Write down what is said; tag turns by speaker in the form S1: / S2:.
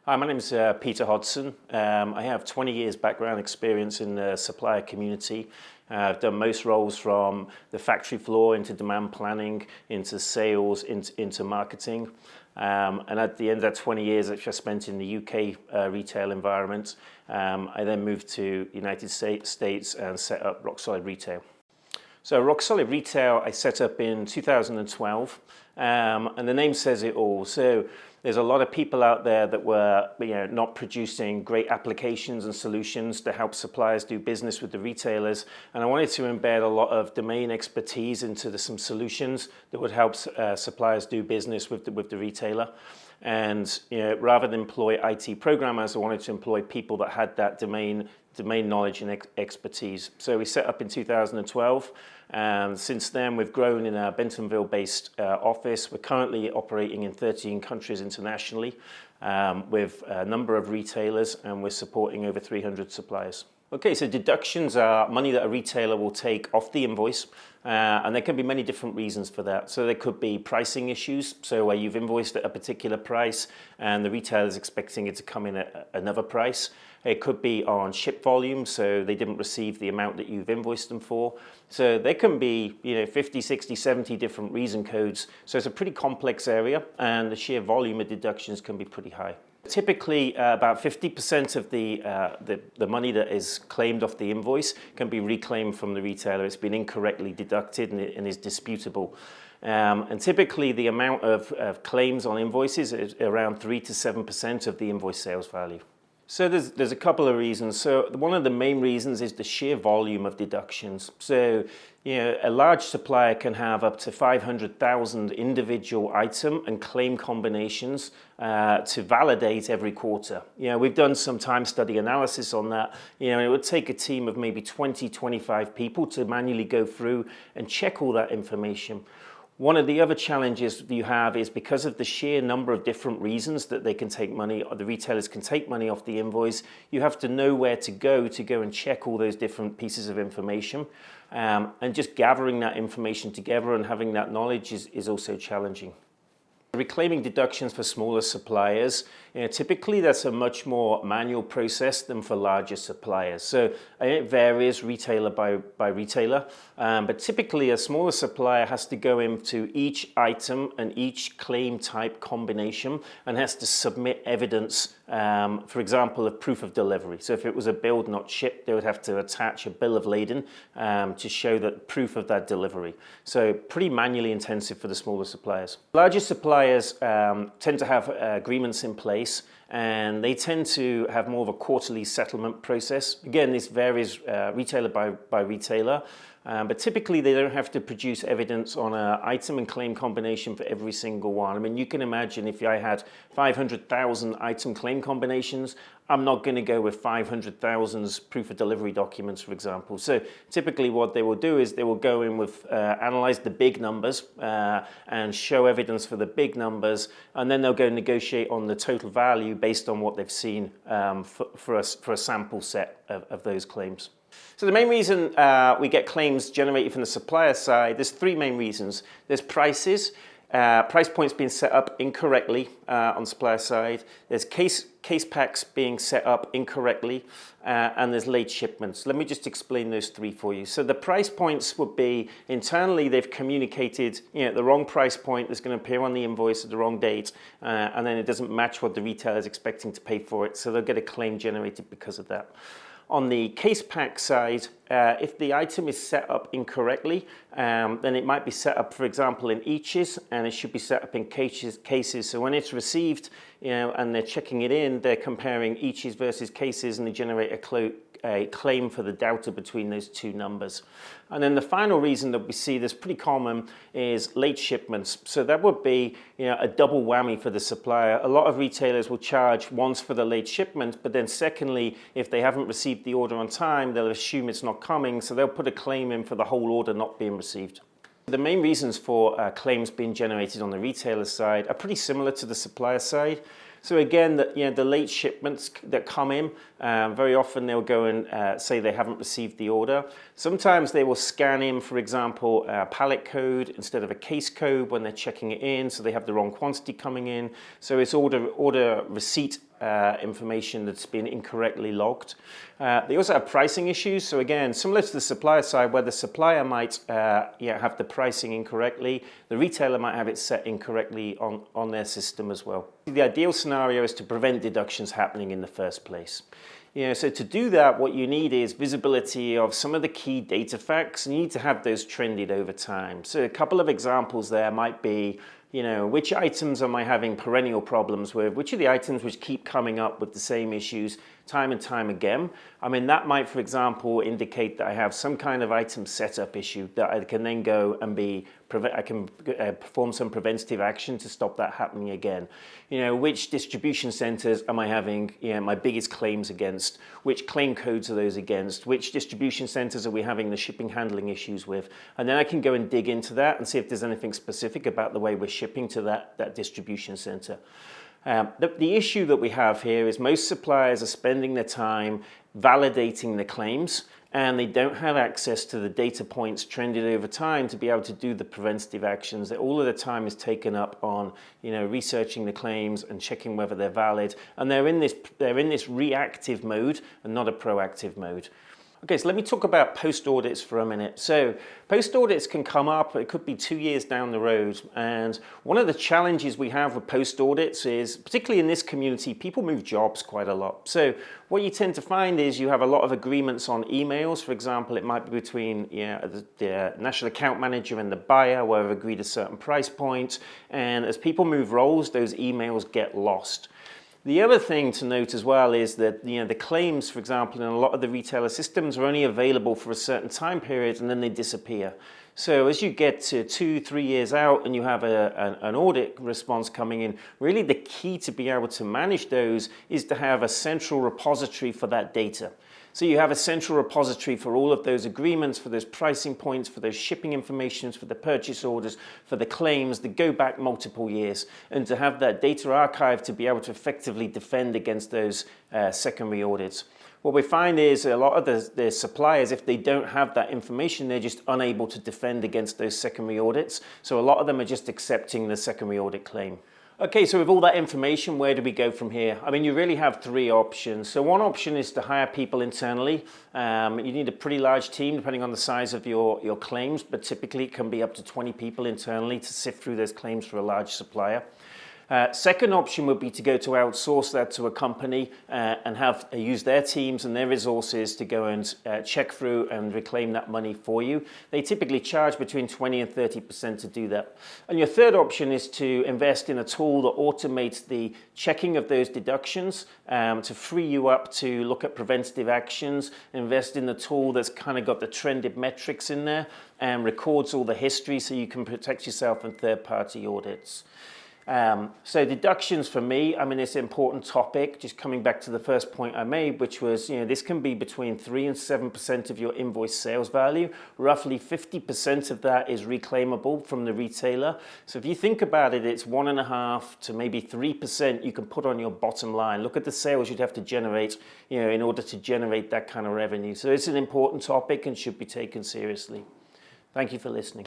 S1: Hi, my name is Peter Hodson. I have 20 years background experience in the supplier community. I've done most roles from the factory floor into demand planning, into sales, into marketing. And at the end of that 20 years, which I spent in the UK retail environment, I then moved to the United States and set up Rock Solid Retail. So Rock Solid Retail I set up in 2012, and the name says it all. So there's a lot of people out there that were not producing great applications and solutions to help suppliers do business with the retailers, and I wanted to embed a lot of domain expertise into some solutions that would help suppliers do business with the retailer. And rather than employ IT programmers, I wanted to employ people that had that domain knowledge and expertise. So we set up in 2012, and since then we've grown in our Bentonville-based office. We're currently operating in 13 countries internationally with a number of retailers, and we're supporting over 300 suppliers. Okay, so deductions are money that a retailer will take off the invoice, and there can be many different reasons for that. So there could be pricing issues, so where you've invoiced at a particular price and the retailer is expecting it to come in at another price. It could be on ship volume, so they didn't receive the amount that you've invoiced them for. So there can be 50, 60, 70 different reason codes. So it's a pretty complex area, and the sheer volume of deductions can be pretty high. Typically, about 50% of the money that is claimed off the invoice can be reclaimed from the retailer. It's been incorrectly deducted and is disputable. And typically, the amount of claims on invoices is around 3 to 7% of the invoice sales value. So there's a couple of reasons. So one of the main reasons is the sheer volume of deductions. So a large supplier can have up to 500,000 individual item and claim combinations to validate every quarter. We've done some time study analysis on that. It would take a team of maybe 20, 25 people to manually go through and check all that information. One of the other challenges you have is because of the sheer number of different reasons that they can take money, or the retailers can take money off the invoice, you have to know where to go and check all those different pieces of information. And just gathering that information together and having that knowledge is also challenging. Reclaiming deductions for smaller suppliers, typically that's a much more manual process than for larger suppliers. So it varies retailer by retailer, but typically a smaller supplier has to go into each item and each claim type combination and has to submit evidence, for example, of proof of delivery. So if it was a build not shipped, they would have to attach a bill of lading to show that proof of that delivery. So pretty manually intensive for the smaller suppliers. Larger suppliers tend to have agreements in place, and they tend to have more of a quarterly settlement process. Again, this varies retailer by retailer, but typically they don't have to produce evidence on an item and claim combination for every single one. I mean, you can imagine if I had 500,000 item claim combinations, I'm not going to go with 500,000 proof of delivery documents, for example. So typically what they will do is they will go in with, analyze the big numbers and show evidence for the big numbers, and then they'll go negotiate on the total value based on what they've seen for a sample set of those claims. So the main reason we get claims generated from the supplier side, there's three main reasons. There's prices. Price points being set up incorrectly on the supplier side. There's case packs being set up incorrectly, and there's late shipments. Let me just explain those three for you. So the price points would be internally they've communicated the wrong price point that's going to appear on the invoice at the wrong date, and then it doesn't match what the retailer is expecting to pay for it, so they'll get a claim generated because of that. On the case pack side, if the item is set up incorrectly, then it might be set up, for example, in eaches, and it should be set up in cases. So when it's received, and they're checking it in, they're comparing eaches versus cases, and they generate a claim for the delta between those two numbers. And then the final reason that we see that's pretty common is late shipments. So that would be a double whammy for the supplier. A lot of retailers will charge once for the late shipment, but then secondly, if they haven't received the order on time, they'll assume it's not coming, so they'll put a claim in for the whole order not being received. The main reasons for claims being generated on the retailer side are pretty similar to the supplier side. So again, the late shipments that come in, very often they'll go and say they haven't received the order. Sometimes they will scan in, for example, a pallet code instead of a case code when they're checking it in, so they have the wrong quantity coming in. So it's order receipt information that's been incorrectly logged. They also have pricing issues. So again, similar to the supplier side, where the supplier might have the pricing incorrectly, the retailer might have it set incorrectly on their system as well. The ideal scenario is to prevent deductions happening in the first place. So to do that, what you need is visibility of some of the key data facts, and you need to have those trended over time. So a couple of examples there might be, which items am I having perennial problems with? Which are the items which keep coming up with the same issues time and time again? I mean, that might, for example, indicate that I have some kind of item setup issue that I can then go and perform some preventative action to stop that happening again. Which distribution centers am I having my biggest claims against? Which claim codes are those against? Which distribution centers are we having the shipping handling issues with? And then I can go and dig into that and see if there's anything specific about the way we're shipping to that distribution center. The issue that we have here is most suppliers are spending their time validating the claims, and they don't have access to the data points trended over time to be able to do the preventative actions. That all of the time is taken up on researching the claims and checking whether they're valid, and they're in this reactive mode and not a proactive mode. Okay, so let me talk about post-audits for a minute. So post-audits can come up, it could be 2 years down the road. And one of the challenges we have with post-audits is, particularly in this community, people move jobs quite a lot. So what you tend to find is you have a lot of agreements on emails. For example, it might be between the national account manager and the buyer where they've agreed a certain price point. And as people move roles, those emails get lost. The other thing to note as well is that the claims, for example, in a lot of the retailer systems are only available for a certain time period and then they disappear. So as you get to 2-3 years out and you have an audit response coming in, really the key to be able to manage those is to have a central repository for that data. So you have a central repository for all of those agreements, for those pricing points, for those shipping informations, for the purchase orders, for the claims that go back multiple years, and to have that data archive to be able to effectively defend against those secondary audits. What we find is a lot of the suppliers, if they don't have that information, they're just unable to defend against those secondary audits. So a lot of them are just accepting the secondary audit claim. Okay, so with all that information, where do we go from here? I mean, you really have 3 options. So one option is to hire people internally. You need a pretty large team depending on the size of your claims, but typically it can be up to 20 people internally to sift through those claims for a large supplier. Second option would be to go to outsource that to a company and use their teams and their resources to go and check through and reclaim that money for you. They typically charge between 20 and 30% to do that. And your third option is to invest in a tool that automates the checking of those deductions to free you up to look at preventative actions, invest in the tool that's kind of got the trended metrics in there and records all the history so you can protect yourself from third-party audits. So deductions for me, I mean, it's an important topic, just coming back to the first point I made, which was, this can be between 3 and 7% of your invoice sales value. Roughly 50% of that is reclaimable from the retailer. So if you think about it, it's 1.5 to maybe 3% you can put on your bottom line. Look at the sales you'd have to generate, in order to generate that kind of revenue. So it's an important topic and should be taken seriously. Thank you for listening.